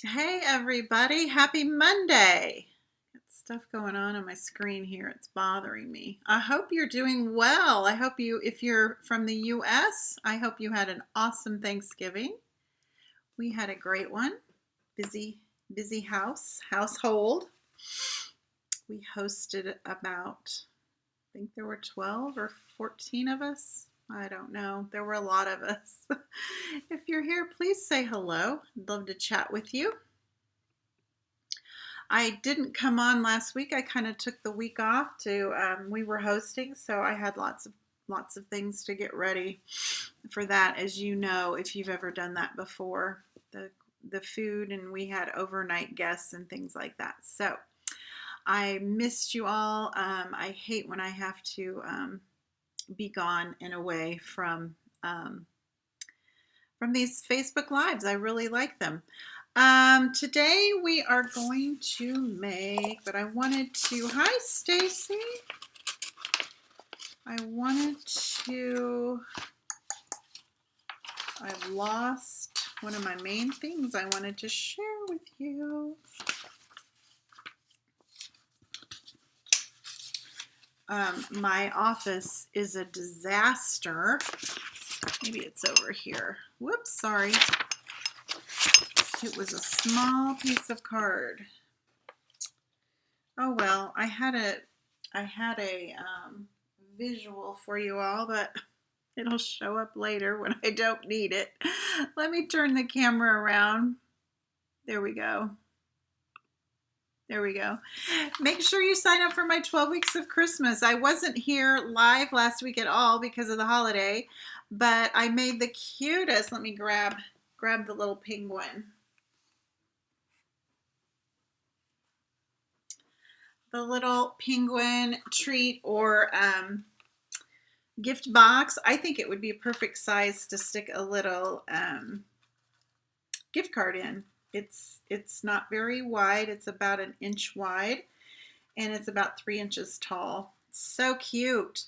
Hey everybody, happy Monday. Got stuff going on my screen here. It's bothering me. I hope you're doing well. If you're from the US, I hope you had an awesome Thanksgiving. We had a great one. Busy household. We hosted about, I think there were 12 or 14 of us. I don't know. There were a lot of us. If you're here, please say hello. I'd love to chat with you. I didn't come on last week. I kind of took the week off to we were hosting, so I had lots of things to get ready for that. As you know, if you've ever done that before, the food, and we had overnight guests and things like that. So I missed you all. I hate when I have to be gone and away from these Facebook Lives. I really like them. Today we are going to make, but I wanted to, hi Stacy. I've lost one of my main things I wanted to share with you. My office is a disaster. Maybe it's over here. Whoops, sorry. It was a small piece of card. Oh well, I had a visual for you all, but it'll show up later when I don't need it. Let me turn the camera around. There we go. There we go. Make sure you sign up for my 12 weeks of Christmas. I wasn't here live last week at all because of the holiday, but I made the cutest. Let me grab the little penguin. The little penguin treat or gift box. I think it would be a perfect size to stick a little gift card in. It's not very wide. It's about an inch wide, and it's about 3 inches tall. So cute.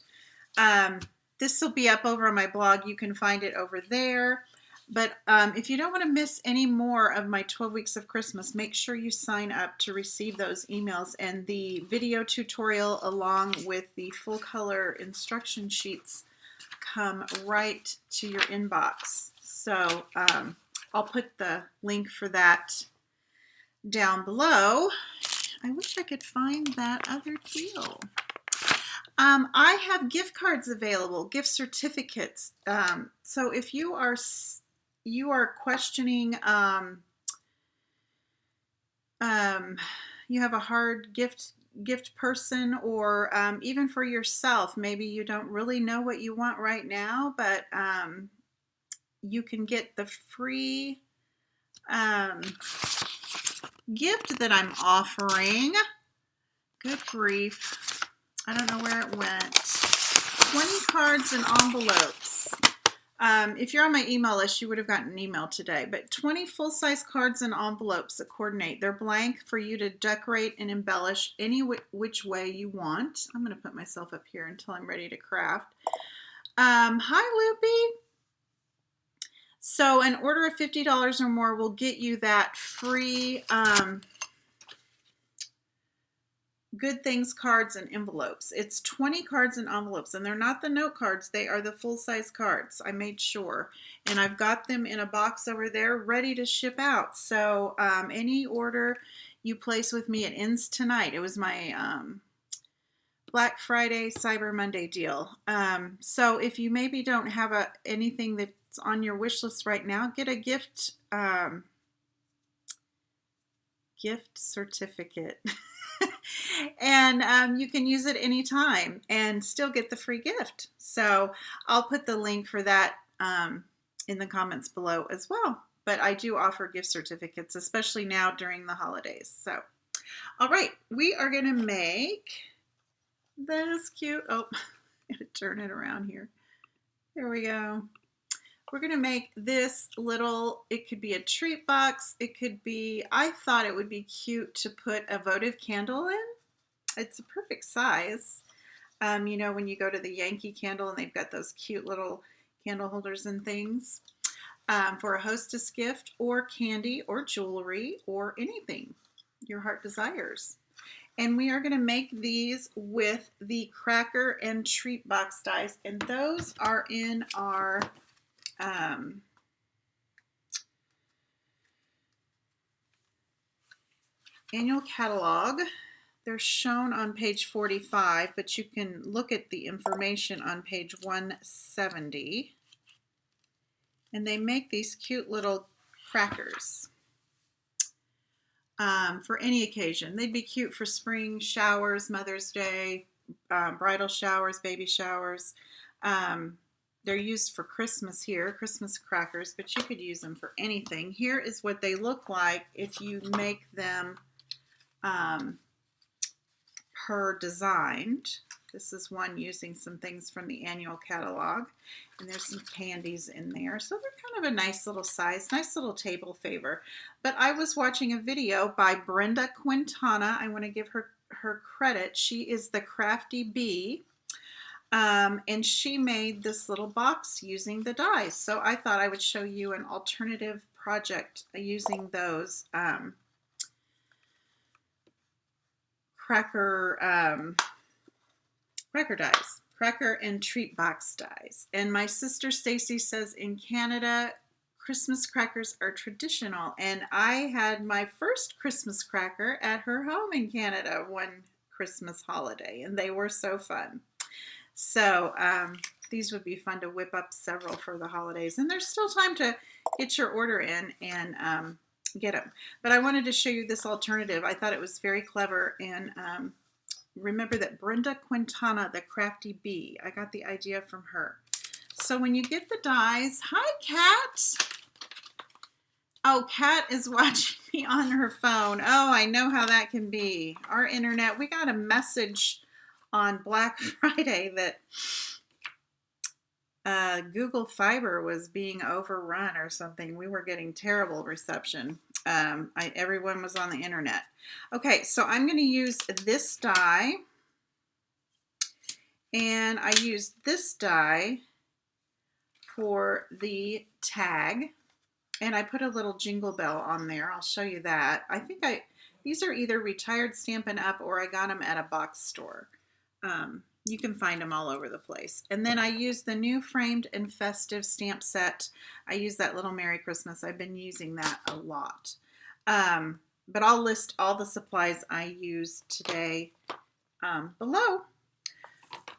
This will be up over on my blog. You can find it over there. But if you don't want to miss any more of my 12 weeks of Christmas, make sure you sign up to receive those emails, and the video tutorial along with the full color instruction sheets come right to your inbox. So I'll put the link for that down below. I wish I could find that other deal. I have gift cards available, gift certificates. So if you are questioning, you have a hard gift person, or even for yourself, maybe you don't really know what you want right now, but you can get the free gift that I'm offering. Good grief. I don't know where it went. 20 cards and envelopes. If you're on my email list, you would have gotten an email today, but 20 full-size cards and envelopes that coordinate. They're blank for you to decorate and embellish any which way you want. I'm going to put myself up here until I'm ready to craft. Hi, Loopy. So an order of $50 or more will get you that free Good Things cards and envelopes. It's 20 cards and envelopes, and they're not the note cards. They are the full-size cards. I made sure. And I've got them in a box over there ready to ship out. So any order you place with me, it ends tonight. It was my Black Friday, Cyber Monday deal. So if you maybe don't have anything that's on your wish list right now, get a gift certificate. And you can use it anytime and still get the free gift. So I'll put the link for that in the comments below as well. But I do offer gift certificates, especially now during the holidays. So, all right, we are going to make this cute. Oh, I gotta turn it around here. There we go. We're going to make this little, it could be a treat box. It could be, I thought it would be cute to put a votive candle in. It's a perfect size. You know, when you go to the Yankee Candle and they've got those cute little candle holders and things. for a hostess gift or candy or jewelry or anything your heart desires. And we are going to make these with the cracker and treat box dies, and those are in our annual catalog. They're shown on page 45, but you can look at the information on page 170. And they make these cute little crackers for any occasion. They'd be cute for spring showers, Mother's Day, bridal showers, baby showers. They're used for Christmas here, Christmas crackers, but you could use them for anything. Here is what they look like if you make them per designed. This is one using some things from the annual catalog, and there's some candies in there. So they're kind of a nice little size, nice little table favor. But I was watching a video by Brenda Quintana. I want to give her credit. She is the Crafty Bee, and she made this little box using the dies. So I thought I would show you an alternative project using those cracker dies, cracker and treat box dies. And my sister Stacy says in Canada, Christmas crackers are traditional. And I had my first Christmas cracker at her home in Canada one Christmas holiday, and they were so fun. So these would be fun to whip up several for the holidays. And there's still time to get your order in and get them. But I wanted to show you this alternative. I thought it was very clever, and remember that Brenda Quintana, the Crafty Bee, I got the idea from her. So when you get the dies, hi Kat. Oh, Kat is watching me on her phone. Oh, I know how that can be. Our internet, we got a message on Black Friday that Google Fiber was being overrun or something. We were getting terrible reception. Everyone was on the internet. Okay, so I'm going to use this die, and I used this die for the tag, and I put a little jingle bell on there. I'll show you that. I think these are either retired Stampin' Up! Or I got them at a box store. You can find them all over the place. And then I used the new framed and festive stamp set. I use that Little Merry Christmas. I've been using that a lot. But I'll list all the supplies I used today below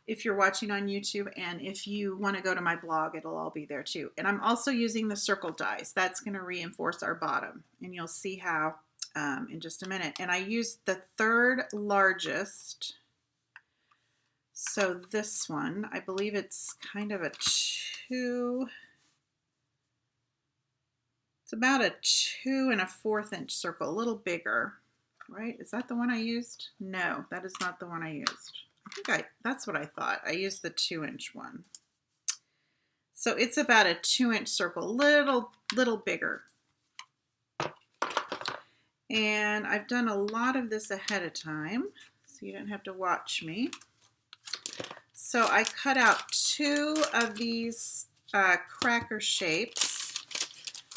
if you're watching on YouTube. And if you want to go to my blog, it'll all be there too. And I'm also using the circle dies. That's going to reinforce our bottom. And you'll see how in just a minute. And I used the third largest. So this one, I believe it's kind of a 2, it's about a 2 1/4 inch circle, a little bigger, right? Is that the one I used? No, that is not the one I used. That's what I thought. I used the 2-inch one. So it's about a 2-inch circle, little bigger. And I've done a lot of this ahead of time, so you don't have to watch me. So I cut out 2 of these cracker shapes.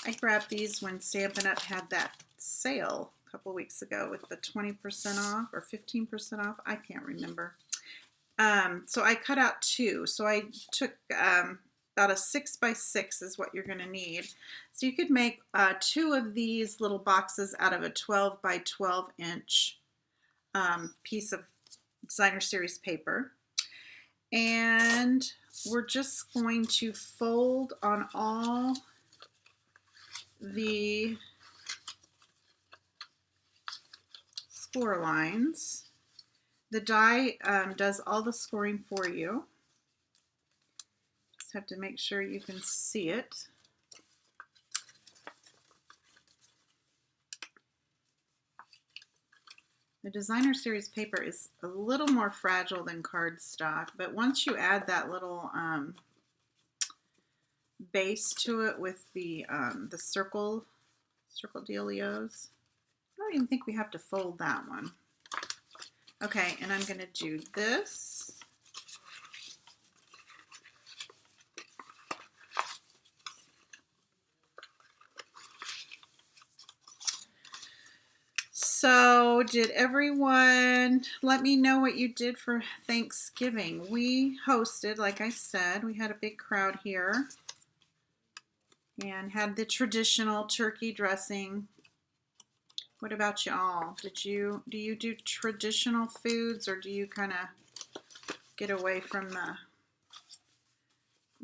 I grabbed these when Stampin' Up! Had that sale a couple weeks ago with the 20% off or 15% off. I can't remember. So I cut out 2. So I took about a 6 by 6 is what you're going to need. So you could make 2 of these little boxes out of a 12 by 12 inch piece of Designer Series paper. And we're just going to fold on all the score lines. The die does all the scoring for you. Just have to make sure you can see it. The Designer Series paper is a little more fragile than cardstock, but once you add that little base to it with the circle dealios, I don't even think we have to fold that one. Okay, and I'm going to do this. So did everyone let me know what you did for Thanksgiving? We hosted, like I said, we had a big crowd here and had the traditional turkey dressing. What about y'all? Do you do traditional foods, or do you kind of get away from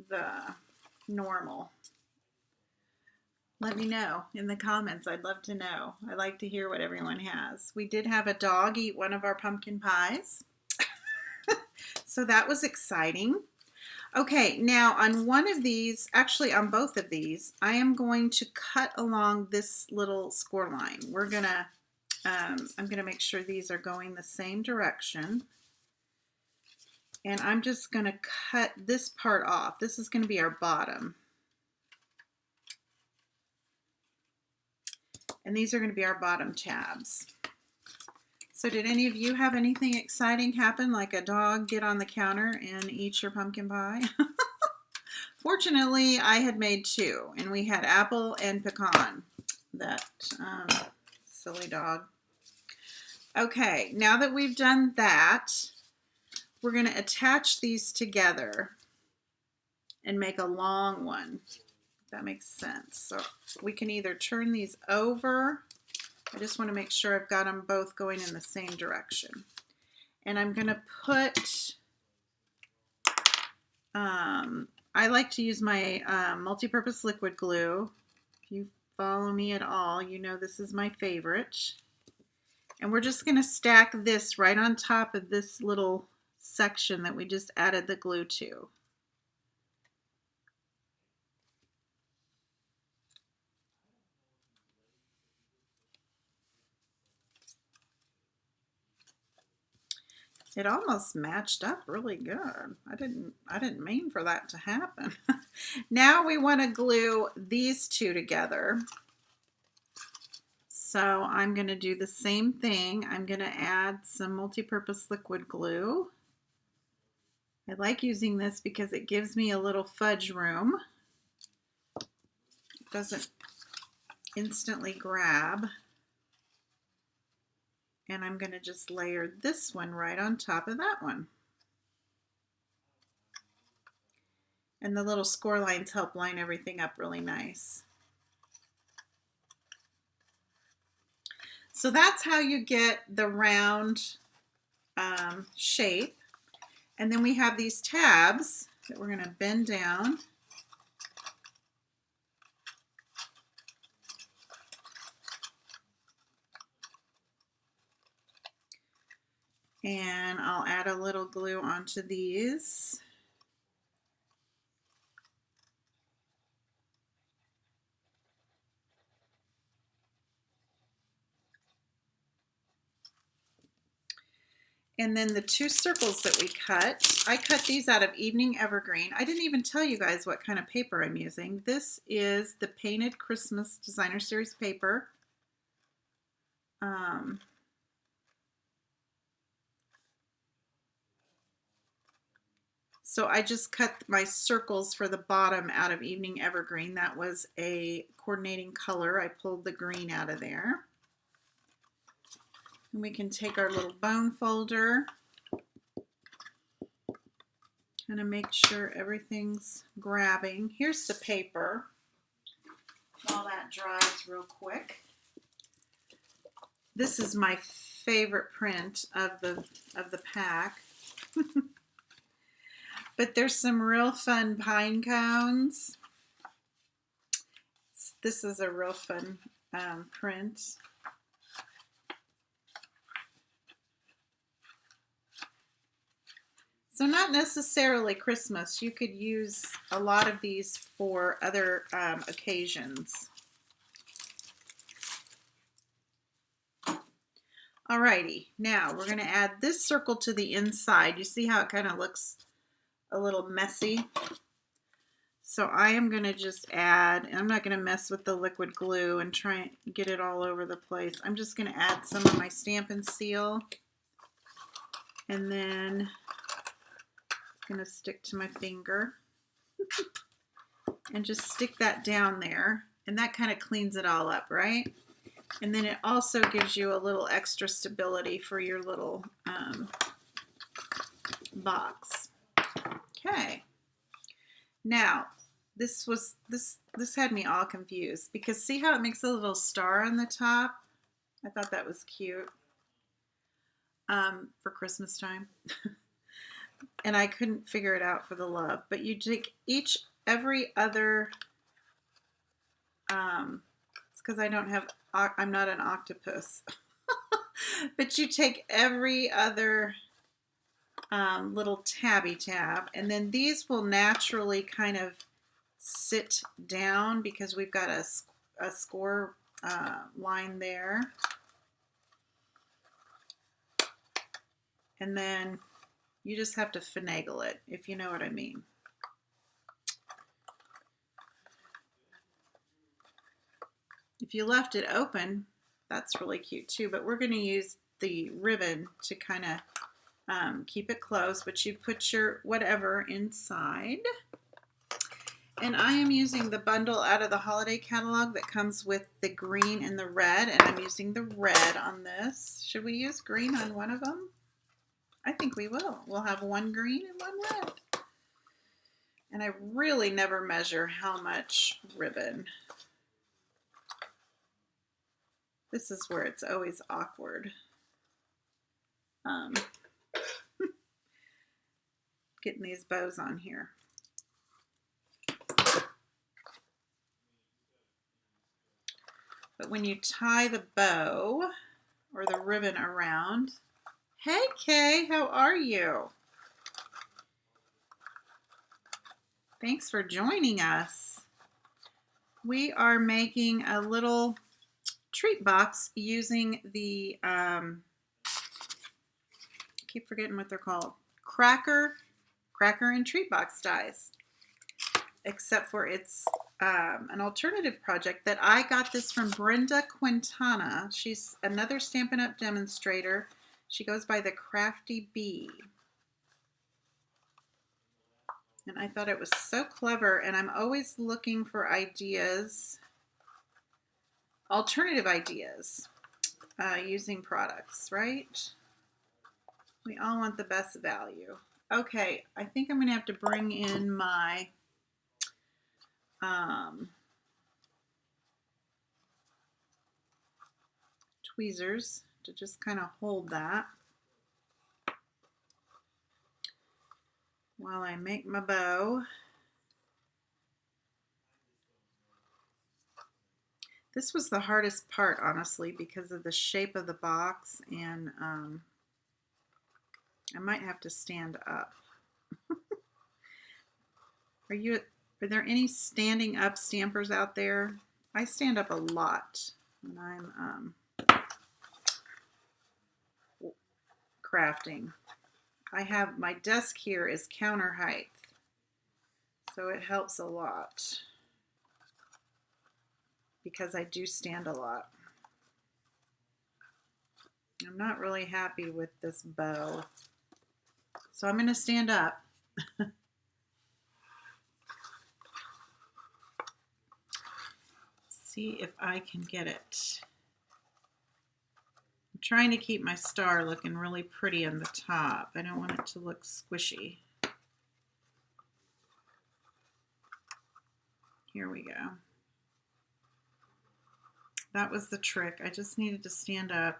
the normal? Let me know in the comments. I'd love to know. I like to hear what everyone has. We did have a dog eat one of our pumpkin pies. So that was exciting. Okay, now on one of these, actually on both of these, I am going to cut along this little score line. I'm gonna make sure these are going the same direction. And I'm just gonna cut this part off. This is gonna be our bottom. And these are going to be our bottom tabs. So did any of you have anything exciting happen, like a dog get on the counter and eat your pumpkin pie? Fortunately, I had made two, and we had apple and pecan. That silly dog. Okay, now that we've done that, we're going to attach these together and make a long one. That makes sense. So we can either turn these over. I just want to make sure I've got them both going in the same direction. And I'm going to put, I like to use my multi-purpose liquid glue. If you follow me at all, you know this is my favorite. And we're just going to stack this right on top of this little section that we just added the glue to. It almost matched up really good. I didn't mean for that to happen. Now we want to glue these two together. So I'm going to do the same thing. I'm going to add some multi-purpose liquid glue. I like using this because it gives me a little fudge room. It doesn't instantly grab. And I'm going to just layer this one right on top of that one. And the little score lines help line everything up really nice. So that's how you get the round shape. And then we have these tabs that we're going to bend down. And I'll add a little glue onto these. And then the two circles that we cut, I cut these out of Evening Evergreen. I didn't even tell you guys what kind of paper I'm using. This is the Painted Christmas Designer Series paper. So I just cut my circles for the bottom out of Evening Evergreen. That was a coordinating color. I pulled the green out of there. And we can take our little bone folder and make sure everything's grabbing. Here's the paper. While that dries real quick. This is my favorite print of the pack. But there's some real fun pine cones. This is a real fun print. So not necessarily Christmas. You could use a lot of these for other occasions. Alrighty, now we're going to add this circle to the inside. You see how it kind of looks a little messy? So I am going to just add, and I'm not going to mess with the liquid glue and try and get it all over the place. I'm just going to add some of my Stampin' Seal, and then I'm going to stick to my finger and just stick that down there, and that kind of cleans it all up, right? And then it also gives you a little extra stability for your little box. Okay. Now, this had me all confused because see how it makes a little star on the top? I thought that was cute for Christmas time. And I couldn't figure it out for the love. But you take every other, it's because I'm not an octopus. But you take every other little tabby tab, and then these will naturally kind of sit down because we've got a score line there. And then you just have to finagle it, if you know what I mean. If you left it open, that's really cute too, but we're going to use the ribbon to kind of keep it closed, but you put your whatever inside. And I am using the bundle out of the holiday catalog that comes with the green and the red, and I'm using the red on this. Should we use green on one of them? I think we will. We'll have one green and one red. And I really never measure how much ribbon. This is where it's always awkward. Getting these bows on here. But when you tie the bow or the ribbon around, hey Kay, how are you? Thanks for joining us. We are making a little treat box using the, keep forgetting what they're called, cracker and treat box dies. Except for it's an alternative project that I got this from Brenda Quintana. She's another Stampin' Up! Demonstrator. She goes by the Crafty Bee. And I thought it was so clever, and I'm always looking for ideas, alternative ideas, using products, right? We all want the best value. Okay, I think I'm going to have to bring in my tweezers to just kind of hold that while I make my bow. This was the hardest part, honestly, because of the shape of the box, and I might have to stand up. Are there any standing up stampers out there? I stand up a lot when I'm crafting. I have my desk here is counter height, so it helps a lot because I do stand a lot. I'm not really happy with this bow, so I'm going to stand up. See if I can get it. I'm trying to keep my star looking really pretty on the top. I don't want it to look squishy. Here we go. That was the trick. I just needed to stand up.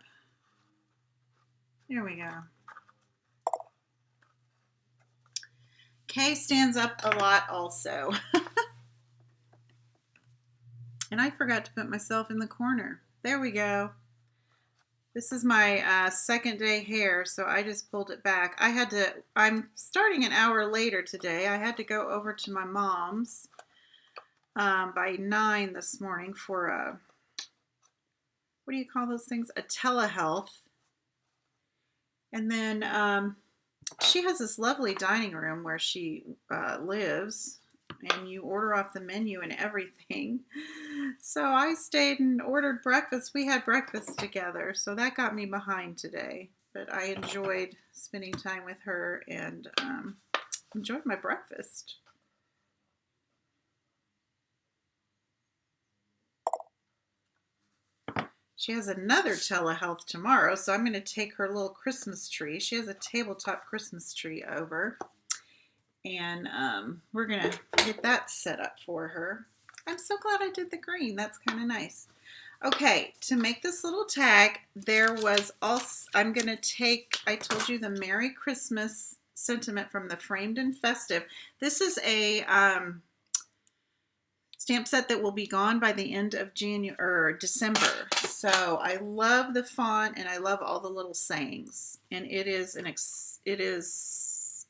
There we go. Kay stands up a lot also. And I forgot to put myself in the corner. There we go. This is my second day hair, so I just pulled it back. I'm starting an hour later today. I had to go over to my mom's by 9 this morning for a, what do you call those things? A telehealth. And then she has this lovely dining room where she lives, and you order off the menu and everything. So I stayed and ordered breakfast. We had breakfast together, so that got me behind today. But I enjoyed spending time with her and enjoyed my breakfast. She has another telehealth tomorrow, so I'm going to take her little Christmas tree. She has a tabletop Christmas tree over, and we're going to get that set up for her. I'm so glad I did the green. That's kind of nice. Okay, to make this little tag, there was also, I'm going to take, I told you, the Merry Christmas sentiment from the Framed and Festive. This is a stamp set that will be gone by the end of December. So I love the font and I love all the little sayings. And it is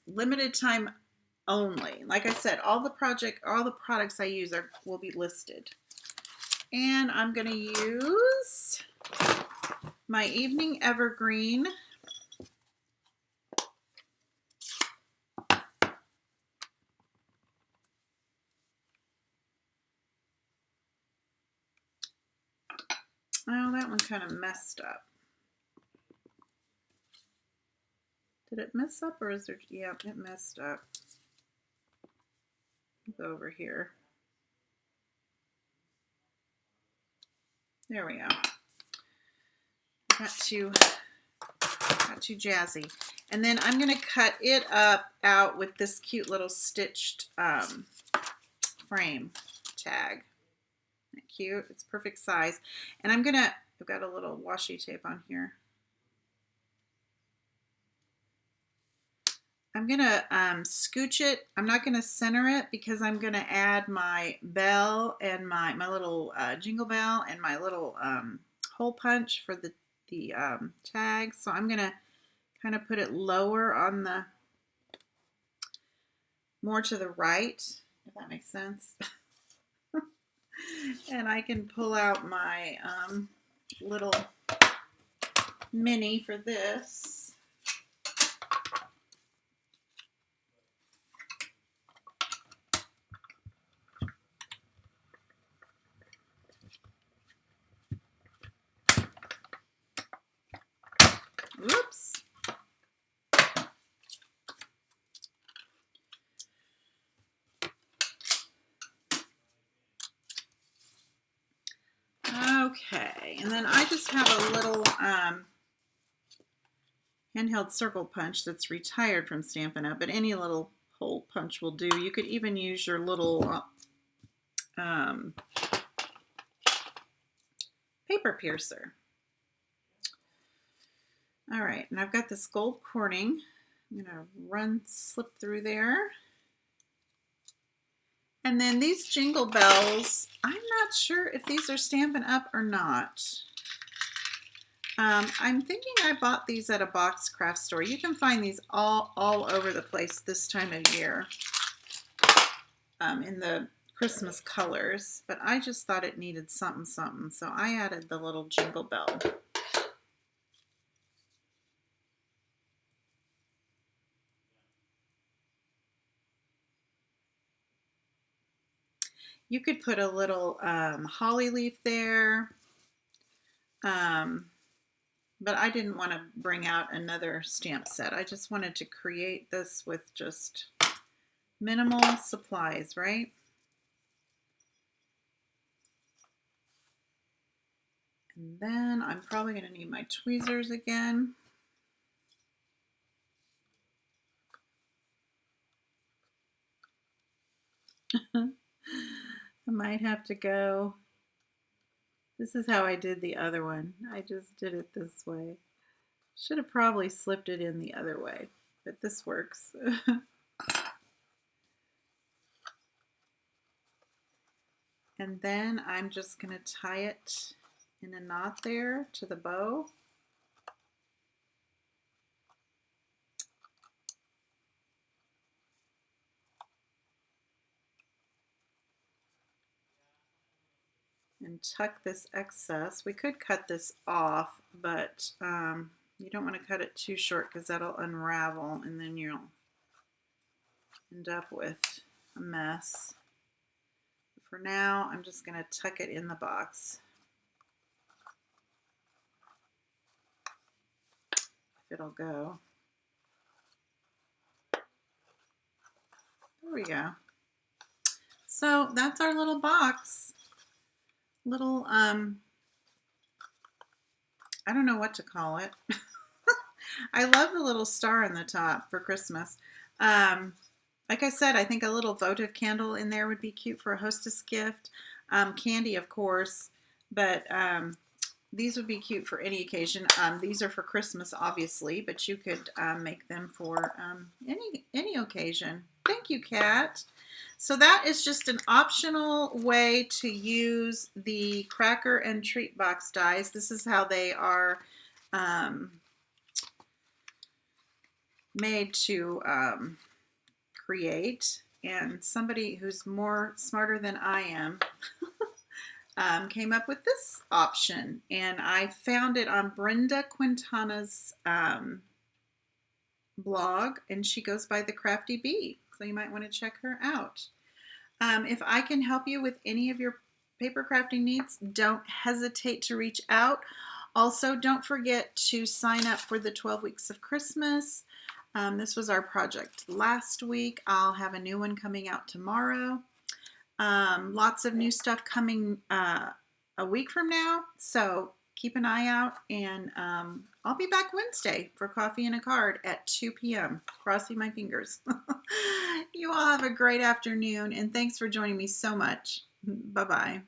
limited time only. Like I said, all the products I use will be listed. And I'm going to use my Evening Evergreen. Oh, that one kind of messed up. Did it mess up, or is there? Yeah, it messed up. Go over here. There we go. Got too jazzy. And then I'm going to cut it out with this cute little stitched frame tag. Isn't that cute? It's perfect size. And I've got a little washi tape on here. I'm going to scooch it. I'm not going to center it because I'm going to add my bell and my little jingle bell and my little hole punch for the tag. So I'm going to kind of put it lower on the, more to the right, if that makes sense. And I can pull out my little mini for this. Whoops. Okay, and then I just have a little handheld circle punch that's retired from Stampin' Up, but any little hole punch will do. You could even use your little paper piercer. All right, and I've got this gold corning. I'm gonna slip through there. And then these jingle bells, I'm not sure if these are Stampin' Up or not. I'm thinking I bought these at a box craft store. You can find these all over the place this time of year in the Christmas colors, but I just thought it needed something, so I added the little jingle bell. You could put a little holly leaf there, but I didn't want to bring out another stamp set. I just wanted to create this with just minimal supplies, right? And then I'm probably going to need my tweezers again. I might have to go. This is how I did the other one. I just did it this way. Should have probably slipped it in the other way, but this works. And then I'm just going to tie it in a knot there to the bow. And tuck this excess. We could cut this off, but you don't want to cut it too short because that'll unravel and then you'll end up with a mess. For now, I'm just going to tuck it in the box. If it'll go. There we go. So that's our little box. Little I don't know what to call it. I love the little star on the top for Christmas. Um, like I said, I think a little votive candle in there would be cute for a hostess gift. Candy, of course, but these would be cute for any occasion. These are for Christmas, obviously, but you could make them for any occasion. Thank you, Kat. So that is just an optional way to use the cracker and treat box dies. This is how they are made to create. And somebody who's more smarter than I am came up with this option, and I found it on Brenda Quintana's blog, and she goes by The Crafty Bee, so you might want to check her out. If I can help you with any of your paper crafting needs, don't hesitate to reach out. Also, don't forget to sign up for the 12 Weeks of Christmas. This was our project last week. I'll have a new one coming out tomorrow. Lots of new stuff coming a week from now, so keep an eye out, and I'll be back Wednesday for Coffee and a Card at 2 p.m. Crossing my fingers. You all have a great afternoon, and thanks for joining me so much. Bye-bye.